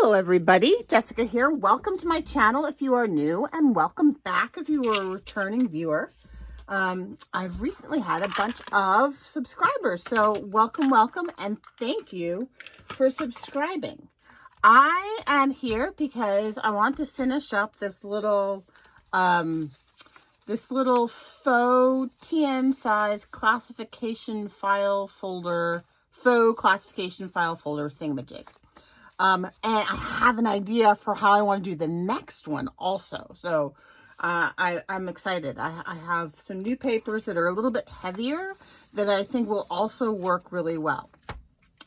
Hello everybody, Jessica here. Welcome to my channel if you are new, and welcome back if you are a returning viewer. I've recently had a bunch of subscribers, so welcome, and thank you for subscribing. I am here because I want to finish up this little faux TN size classification file folder, faux classification file folder thingamajig. And I have an idea for how I want to do the next one also. So I'm excited. I have some new papers that are a little bit heavier that I think will also work really well.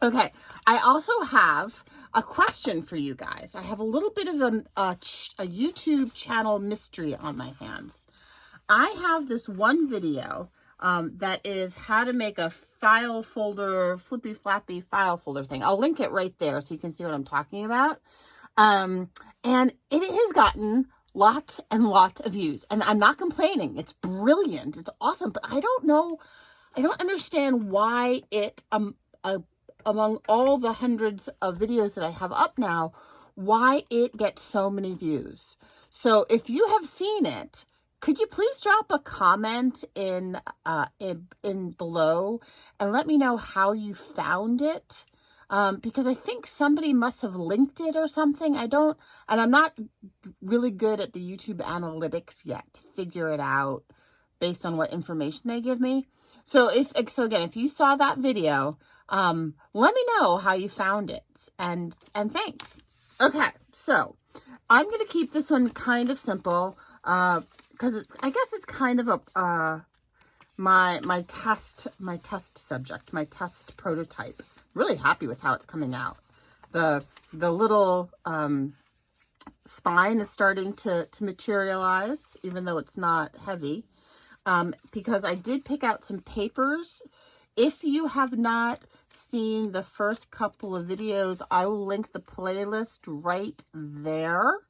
Okay, I also have a question for you guys. I have a little bit of a YouTube channel mystery on my hands. I have this one video that is how to make a file folder, flippy flappy file folder thing. I'll link it right there so you can see what I'm talking about. And it has gotten lots and lots of views, and I'm not complaining. It's brilliant. It's awesome, but I don't understand why it, among all the hundreds of videos that I have up now, why it gets so many views. So if you have seen it, could you please drop a comment in below and let me know how you found it? Because I think somebody must have linked it or something. And I'm not really good at the YouTube analytics yet to figure it out based on what information they give me. So again, if you saw that video, let me know how you found it, and thanks. Okay, so I'm gonna keep this one kind of simple. Because I guess it's kind of a my test subject, my test prototype. Really happy with how it's coming out. The little spine is starting to materialize, even though it's not heavy. Because I did pick out some papers. If you have not seen the first couple of videos, I will link the playlist right there.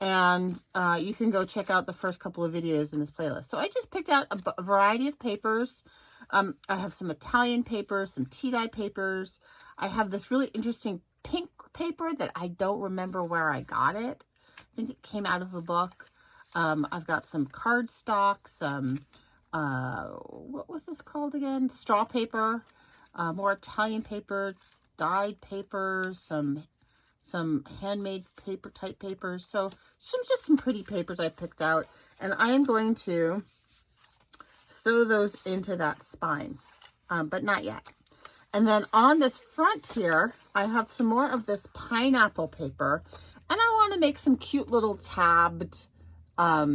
And you can go check out the first couple of videos in this playlist. So I just picked out a variety of papers. I have some Italian papers, some tea-dye papers. I have this really interesting pink paper that I don't remember where I got it. I think it came out of a book. I've got some cardstock, some, what was this called again? Straw paper, more Italian paper, dyed papers, some handmade paper type papers. So just some pretty papers I picked out, and I am going to sew those into that spine, but not yet. And then on this front here, I have some more of this pineapple paper, and I want to make some cute little tabbed, pockets.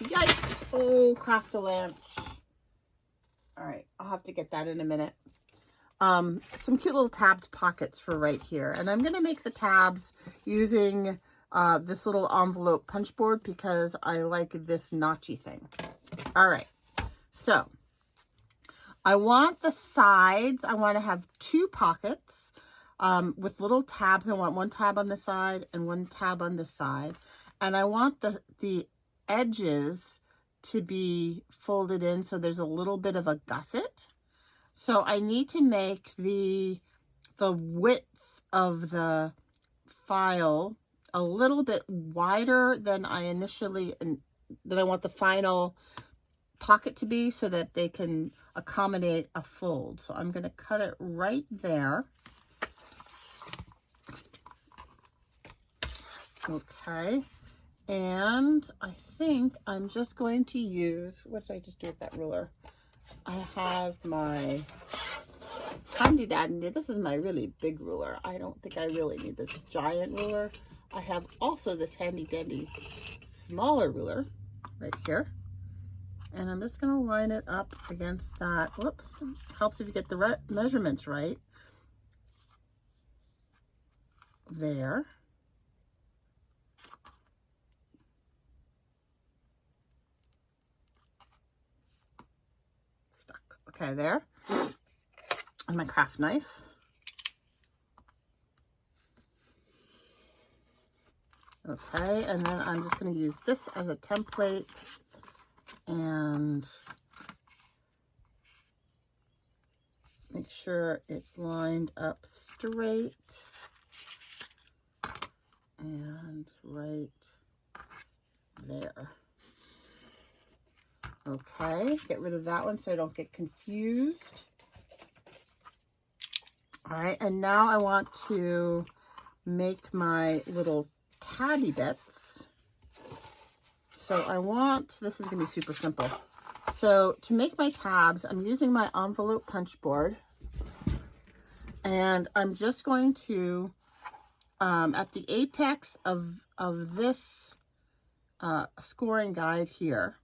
Yikes! Oh, craft-a-lunch. All right, I'll have to get that in a minute. Some cute little tabbed pockets for right here. And I'm going to make the tabs using this little envelope punch board because I like this notchy thing. All right. So I want the sides. I want to have two pockets with little tabs. I want one tab on the side and one tab on the side. And I want the edges to be folded in so there's a little bit of a gusset. So I need to make the width of the file a little bit wider than I want the final pocket to be, so that they can accommodate a fold. So I'm going to cut it right there. Okay. And I think I'm just going to use, what did I just do with that ruler? I have my handy dandy. This is my really big ruler. I don't think I really need this giant ruler. I have also this handy dandy smaller ruler right here. And I'm just going to line it up against that. Whoops. Helps if you get the measurements right. There. Okay, there. And my craft knife. Okay, and then I'm just going to use this as a template and Make sure it's lined up straight and right there. Okay, get rid of that one so I don't get confused. All right, and now I want to make my little tabby bits. So I want, this is gonna be super simple. So to make my tabs, I'm using my envelope punch board, and I'm just going to, at the apex of this scoring guide here,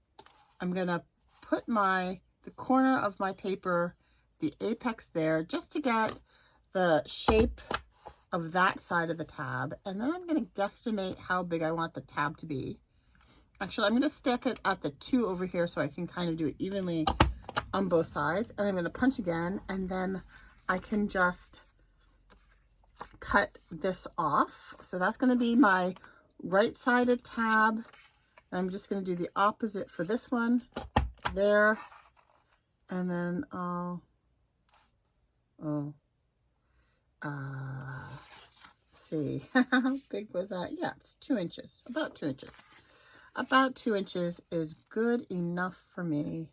I'm gonna put the corner of my paper, the apex there, just to get the shape of that side of the tab. And then I'm gonna guesstimate how big I want the tab to be. Actually, I'm gonna stick it at the 2 over here so I can kind of do it evenly on both sides. And I'm gonna punch again, and then I can just cut this off. So that's gonna be my right-sided tab. I'm just going to do the opposite for this one there, and then I'll see how big was that? Yeah, it's 2 inches, about 2 inches. About 2 inches is good enough for me.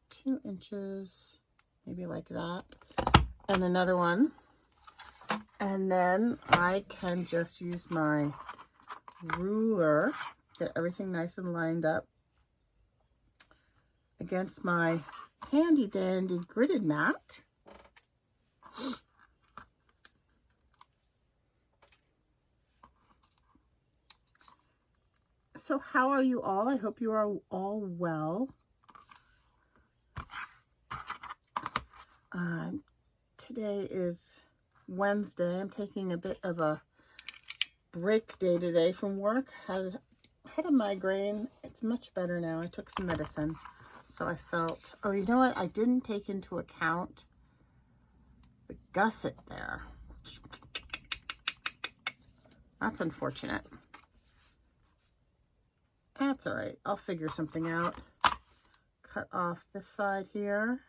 2 inches, maybe like that, and another one, and then I can just use my ruler. Get everything nice and lined up against my handy dandy gridded mat. So how are you all? I hope you are all well. Today is Wednesday. I'm taking a bit of a break day today from work. Had a migraine. It's much better now. I took some medicine, so I felt, oh, you know what? I didn't take into account the gusset there. That's unfortunate. That's all right. I'll figure something out. Cut off this side here.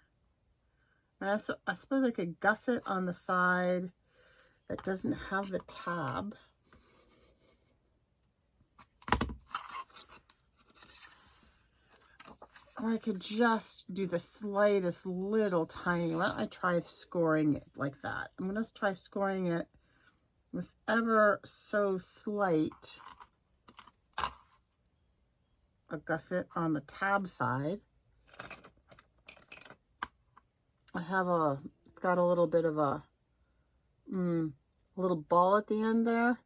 And I suppose I could gusset on the side that doesn't have the tab. Or I could just do the slightest little tiny. Why don't I try scoring it like that? I'm going to try scoring it with ever so slight a gusset on the tab side. I have it's got a little bit of a little ball at the end there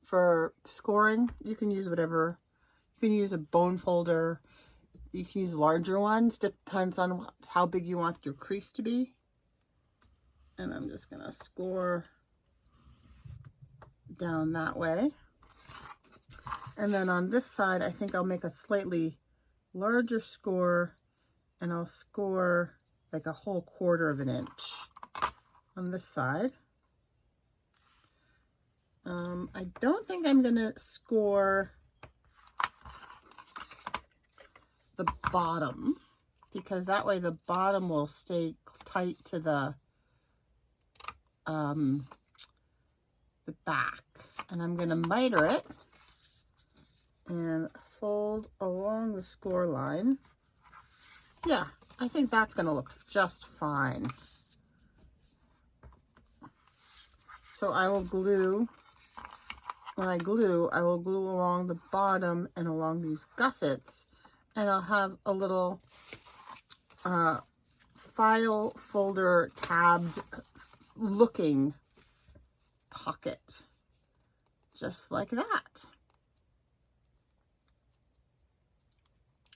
for scoring. You can use whatever. You can use a bone folder. You can use larger ones, depends on how big you want your crease to be. And I'm just gonna score down that way. And then on this side, I think I'll make a slightly larger score, and I'll score like a whole 1/4 of an inch on this side. I don't think I'm gonna score the bottom, because that way the bottom will stay tight to the back. And I'm going to miter it and fold along the score line. Yeah, I think that's going to look just fine. So I will glue, when I glue, I will glue along the bottom and along these gussets. And I'll have a little file folder tabbed looking pocket, just like that.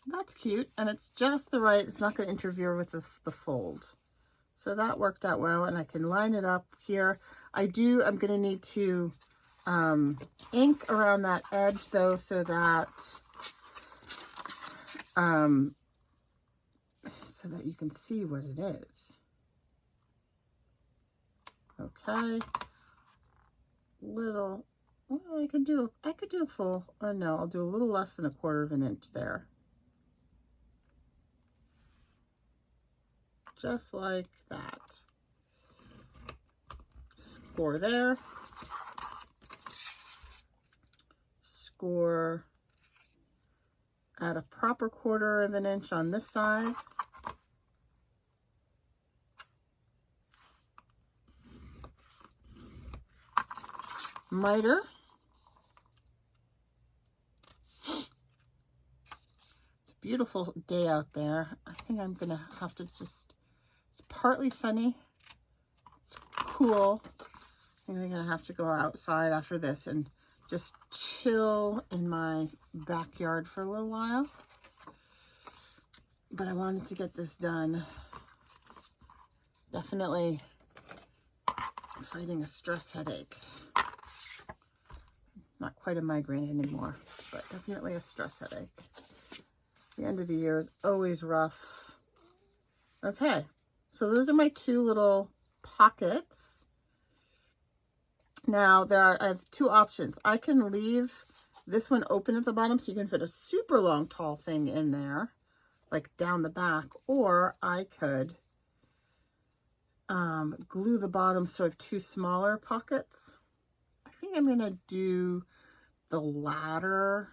That's cute, and it's just the right, it's not going to interfere with the fold. So that worked out well, and I can line it up here. I'm going to need to ink around that edge though, so that you can see what it is. Okay. Little, well, I could do a full, no, I'll do a little less than a 1/4 of an inch there. just like that. Score there. Score at a proper 1/4 of an inch on this side. Miter. It's a beautiful day out there. I think I'm gonna have to just, it's partly sunny, it's cool. I think I'm gonna have to go outside after this and just chill in my backyard for a little while. But I wanted to get this done. Definitely fighting a stress headache. Not quite a migraine anymore, but definitely a stress headache. The end of the year is always rough. Okay, so those are my 2 little pockets. Now I have 2 options. I can leave this one open at the bottom so you can fit a super long tall thing in there, like down the back, or I could glue the bottom so I have 2 smaller pockets. I think I'm gonna do the latter.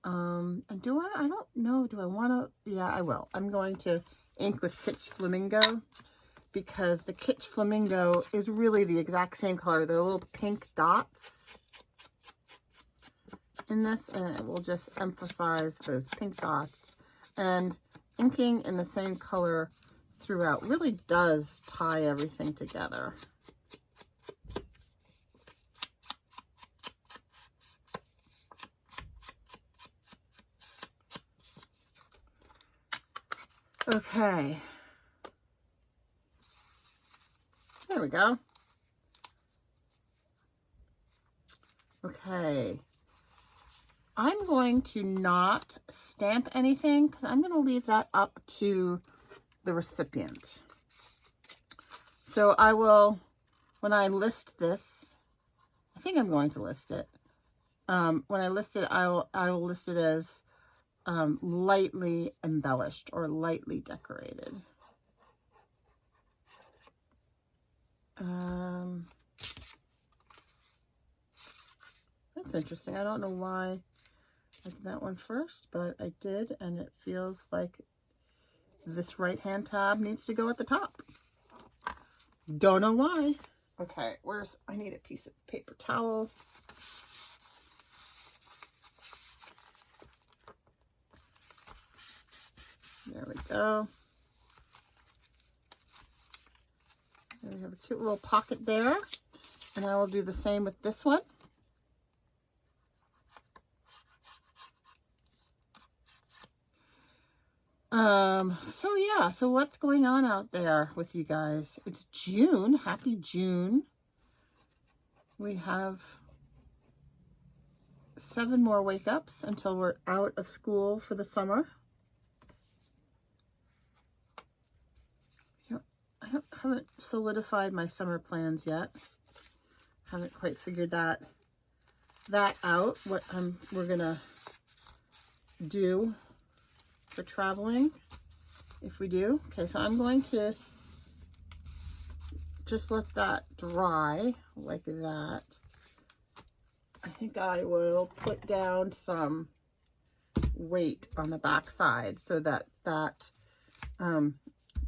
And I don't know, do I want to, yeah, I will. I'm going to ink with Kitsch Flamingo, because the Kitsch Flamingo is really the exact same color. There are little pink dots in this, and it will just emphasize those pink dots. And inking in the same color throughout really does tie everything together. Okay. There we go. Okay. I'm going to not stamp anything because I'm going to leave that up to the recipient. So I will, when I list this, I think I'm going to list it. When I list it, I will list it as lightly embellished or lightly decorated. That's interesting. I don't know why I did that one first, but I did, and it feels like this right-hand tab needs to go at the top. Don't know why. Okay, I need a piece of paper towel. There we go. And we have a cute little pocket there. And I will do the same with this one. So yeah, so what's going on out there with you guys? It's June. Happy June. We have 7 more wake-ups until we're out of school for the summer. I haven't solidified my summer plans yet. Haven't quite figured that out, what we're gonna do for traveling, if we do. Okay, so I'm going to just let that dry like that. I think I will put down some weight on the back side so that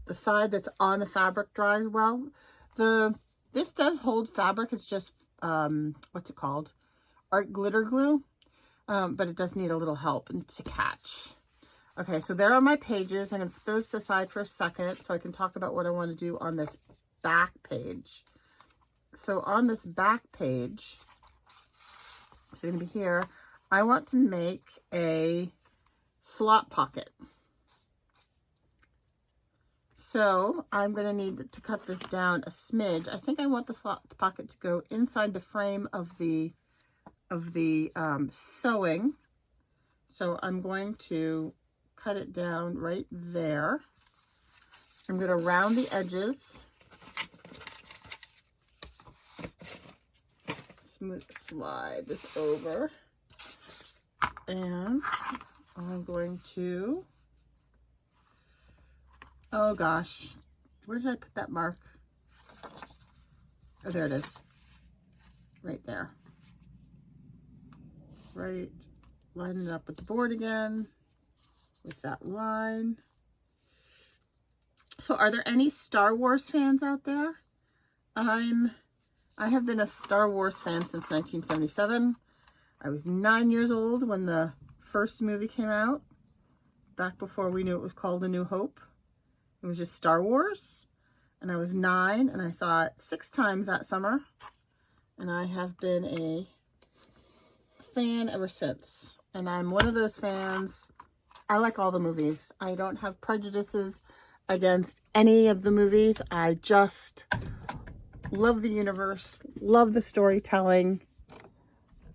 the side that's on the fabric dries well. This does hold fabric. It's just what's it called? Art glitter glue, but it does need a little help to catch. Okay, so there are my pages. I'm going to put those aside for a second so I can talk about what I want to do on this back page. So on this back page, it's going to be here, I want to make a slot pocket. So I'm going to need to cut this down a smidge. I think I want the slot pocket to go inside the frame of the sewing. So I'm going to cut it down right there. I'm going to round the edges. Slide this over. And I'm going to Oh gosh, where did I put that mark? Oh, there it is. Right there. Right, line it up with the board again with that line. So are there any Star Wars fans out there? I have been a Star Wars fan since 1977. I was 9 years old when the first movie came out, back before we knew it was called A New Hope. It was just Star Wars, and I was 9, and I saw it 6 times that summer, and I have been a fan ever since. And I'm one of those fans. I like all the movies. I don't have prejudices against any of the movies. I just love the universe, love the storytelling,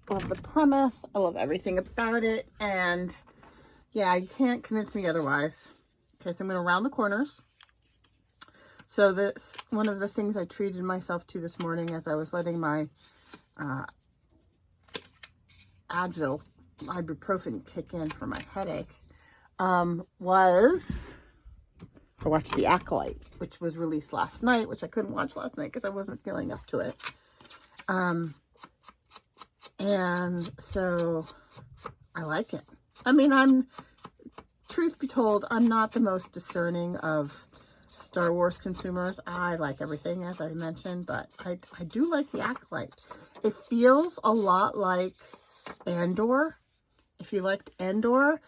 love the premise. I love everything about it. And yeah, you can't convince me otherwise. Okay, so I'm going to round the corners. So this, one of the things I treated myself to this morning as I was letting my Advil, ibuprofen kick in for my headache, was to watch The Acolyte, which was released last night, which I couldn't watch last night because I wasn't feeling up to it. And so I like it. I mean, truth be told, I'm not the most discerning of Star Wars consumers. I like everything, as I mentioned, but I do like The Acolyte. It feels a lot like Andor. If you liked Andor,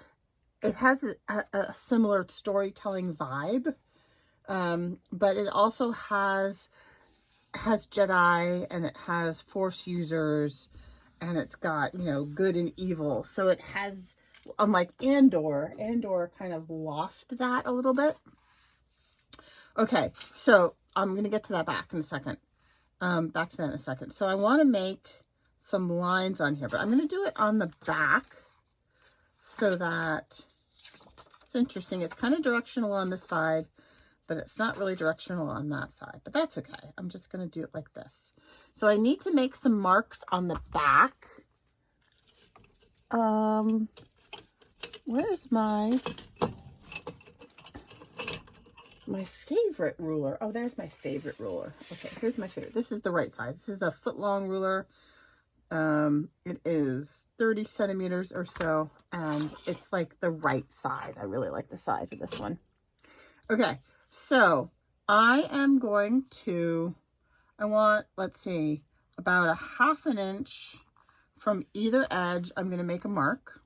it has a similar storytelling vibe, but it also has Jedi, and it has Force users, and it's got, you know, good and evil. So it has, unlike Andor kind of lost that a little bit. Okay, so I'm going to get to that back in a second. Back to that in a second. So I want to make some lines on here, but I'm going to do it on the back so that it's interesting. It's kind of directional on this side, but it's not really directional on that side, but that's okay. I'm just going to do it like this. So I need to make some marks on the back. Where's my favorite ruler? Oh, there's my favorite ruler. Okay, here's my favorite. This is the right size. This is a 1-foot-long ruler. It is 30 centimeters or so, and it's like the right size. I really like the size of this one. Okay, so I am going to, let's see, about a 1/2 inch from either edge. I'm going to make a mark.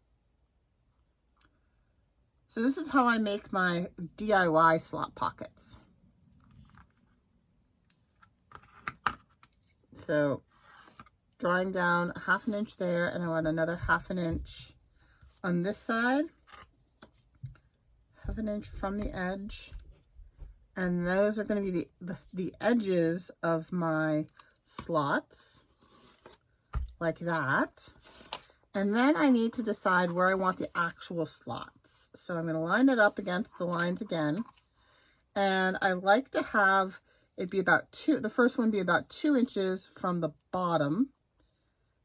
So this is how I make my DIY slot pockets. So drawing down 1/2 inch there, and I want another 1/2 inch on this side, 1/2 inch from the edge, and those are going to be the edges of my slots, like that. And then I need to decide where I want the actual slots. So I'm going to line it up against the lines again, and I like to have it be about the first one be about 2 inches from the bottom,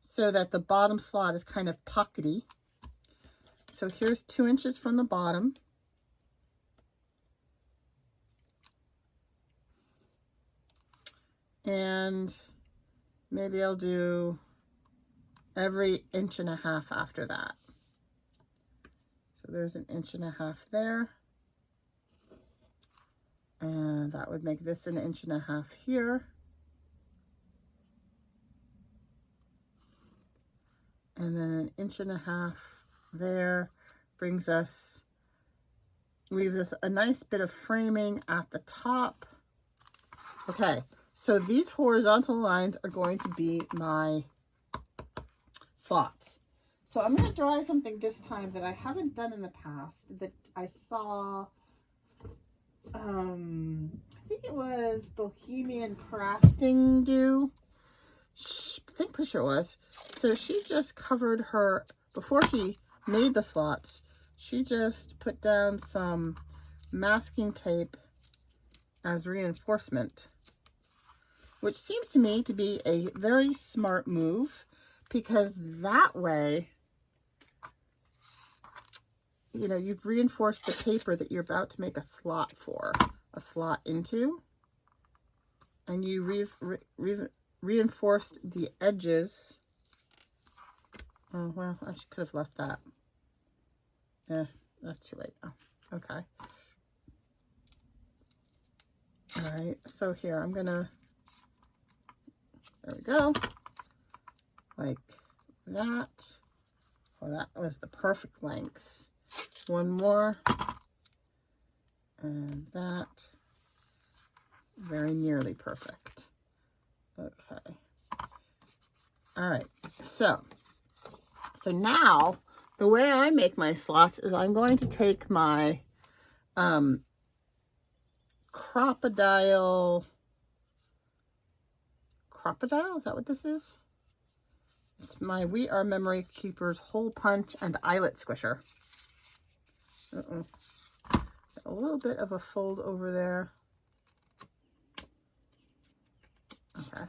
so that the bottom slot is kind of pockety. So here's 2 inches from the bottom. And maybe I'll do every 1.5 inches after that. So there's 1.5 inches there. And that would make this 1.5 inches here. And then 1.5 inches there leaves us a nice bit of framing at the top. Okay, so these horizontal lines are going to be my slots. So I'm going to draw something this time that I haven't done in the past, that I saw, I think it was Bohemian Crafting do. I think pretty sure it was. So she just covered her, before she made the slots, she just put down some masking tape as reinforcement, which seems to me to be a very smart move, because that way you know, you've reinforced the paper that you're about to make a slot into, and you reinforced the edges. Oh, well, I could have left that. Yeah, that's too late now. Okay. All right, so here I'm gonna, there we go, like that. Oh, that was the perfect length. One more, and that, very nearly perfect. Okay. All right, so now the way I make my slots is I'm going to take my crocodile, is that what this is? It's my We Are Memory Keepers Hole Punch and Eyelet Squisher. A little bit of a fold over there. Okay,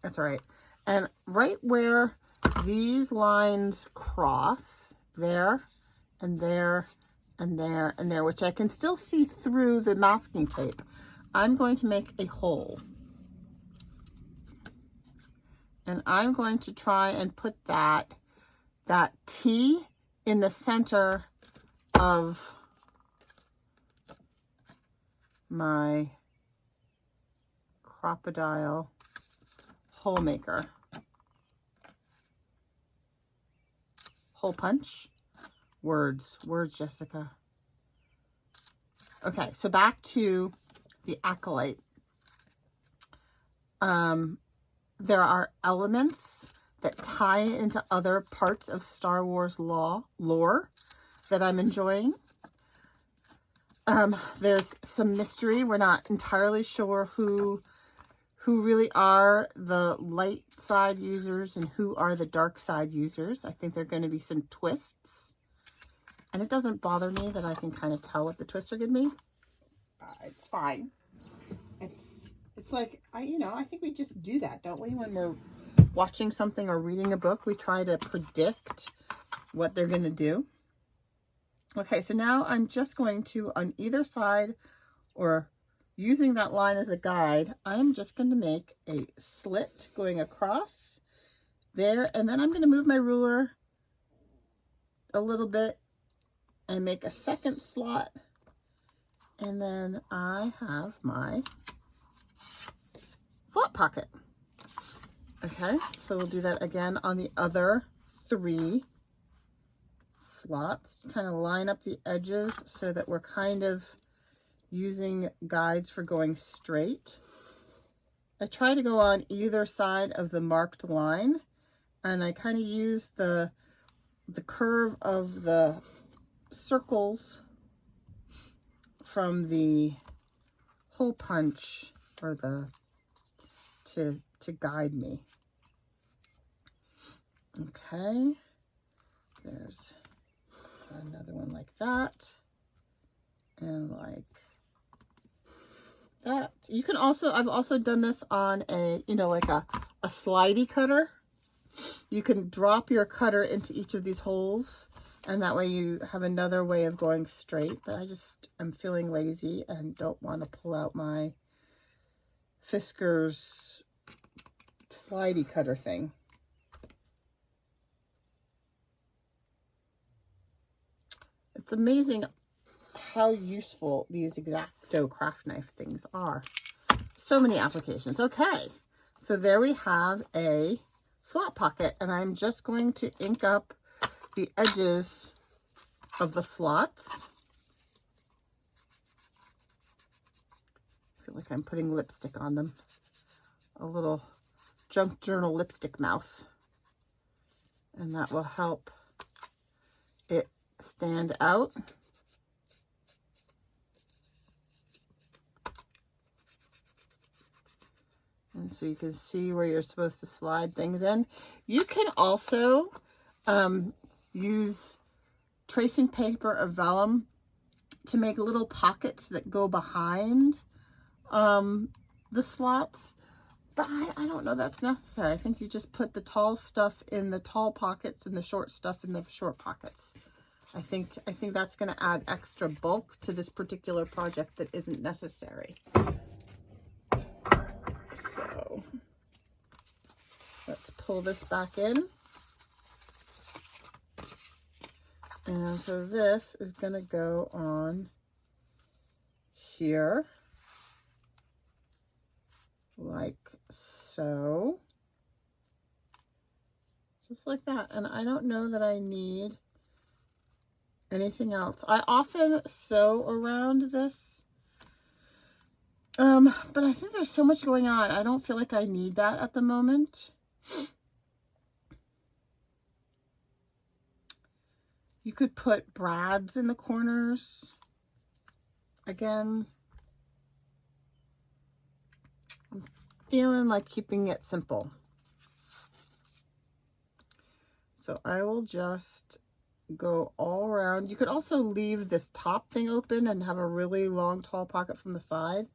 that's all right. And right where these lines cross, there and there and there and there, which I can still see through the masking tape, I'm going to make a hole. And I'm going to try and put that T in the center of my crocodile hole maker. Hole punch. Words, Jessica. Okay, so back to the Acolyte. There are elements that tie into other parts of Star Wars lore that I'm enjoying. There's some mystery. We're not entirely sure who really are the light side users and who are the dark side users. I think there are going to be some twists. And it doesn't bother me that I can kind of tell what the twists are going to be. It's fine. It's like, I think we just do that, don't we? When we're watching something or reading a book, we try to predict what they're going to do. Okay, so now I'm just going to, on either side, or using that line as a guide, I'm just going to make a slit going across there, and then I'm going to move my ruler a little bit and make a second slot, and then I have my slot pocket. Okay, so we'll do that again on the other 3 slots. Kind of line up the edges so that we're kind of using guides for going straight. I try to go on either side of the marked line, and I kind of use the curve of the circles from the hole punch or to guide me. Okay, there's another one like that, and like that. You can also, I've also done this on a, like a slidey cutter. You can drop your cutter into each of these holes, and that way you have another way of going straight. But I'm feeling lazy and don't want to pull out my Fisker's slidey cutter thing. It's amazing how useful these X-Acto craft knife things are. So many applications. Okay, so there we have a slot pocket, and I'm just going to ink up the edges of the slots. I feel like I'm putting lipstick on them. A little junk journal lipstick mouth. And that will help it stand out. And so you can see where you're supposed to slide things in. You can also use tracing paper or vellum to make little pockets that go behind the slots. But I don't know that's necessary. I think you just put the tall stuff in the tall pockets and the short stuff in the short pockets. I think that's going to add extra bulk to this particular project that isn't necessary. So let's pull this back in. And so this is going to go on here, like so. Just like that. And I don't know that I need anything else. I often sew around this. But I think there's so much going on. I don't feel like I need that at the moment. You could put brads in the corners. Again, I'm feeling like keeping it simple. So I will just go all around. You could also leave this top thing open and have a really long, tall pocket from the side.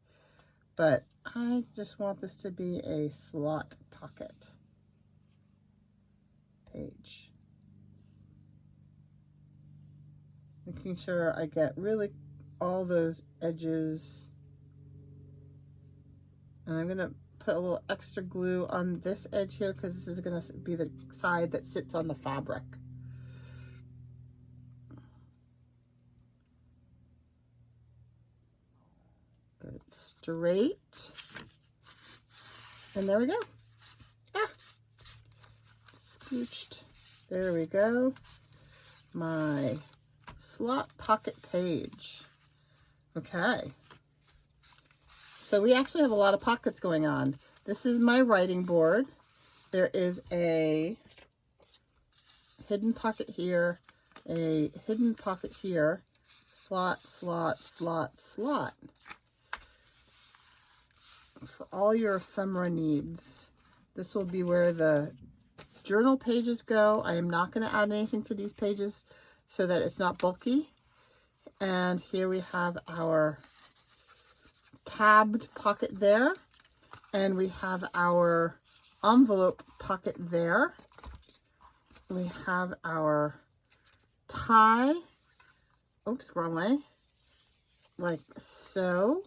But I just want this to be a slot pocket page. Making sure I get really all those edges. And I'm going to put a little extra glue on this edge here because this is going to be the side that sits on the fabric. Good, straight. And there we go. Ah, scooched. There we go. My slot pocket page. Okay. So we actually have a lot of pockets going on. This is my writing board. There is a hidden pocket here, a hidden pocket here, slot, slot, slot, slot. For all your ephemera needs. This will be where the journal pages go. I am not going to add anything to these pages so that it's not bulky. And here we have our tabbed pocket there, and we have our envelope pocket there. We have our tie, oops, wrong way, like so.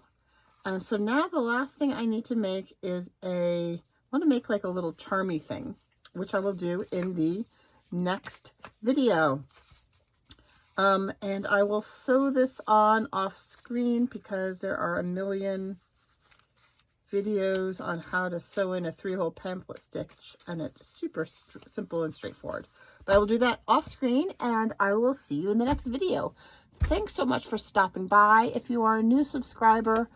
And so now the last thing I need to make is I want to make like a little charmy thing, which I will do in the next video. And I will sew this on off screen because there are a million videos on how to sew in a 3-hole pamphlet stitch, and it's super simple and straightforward. But I will do that off screen, and I will see you in the next video. Thanks so much for stopping by. If you are a new subscriber,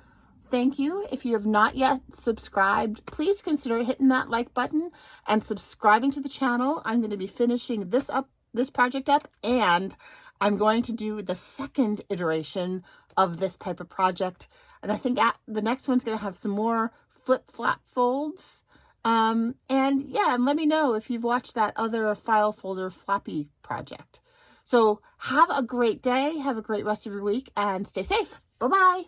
thank you. If you have not yet subscribed, please consider hitting that like button and subscribing to the channel. I'm going to be finishing this project up, and I'm going to do the second iteration of this type of project. And I think the next one's going to have some more flip-flap folds. And yeah, and let me know if you've watched that other file folder flappy project. So have a great day. Have a great rest of your week and stay safe. Bye-bye.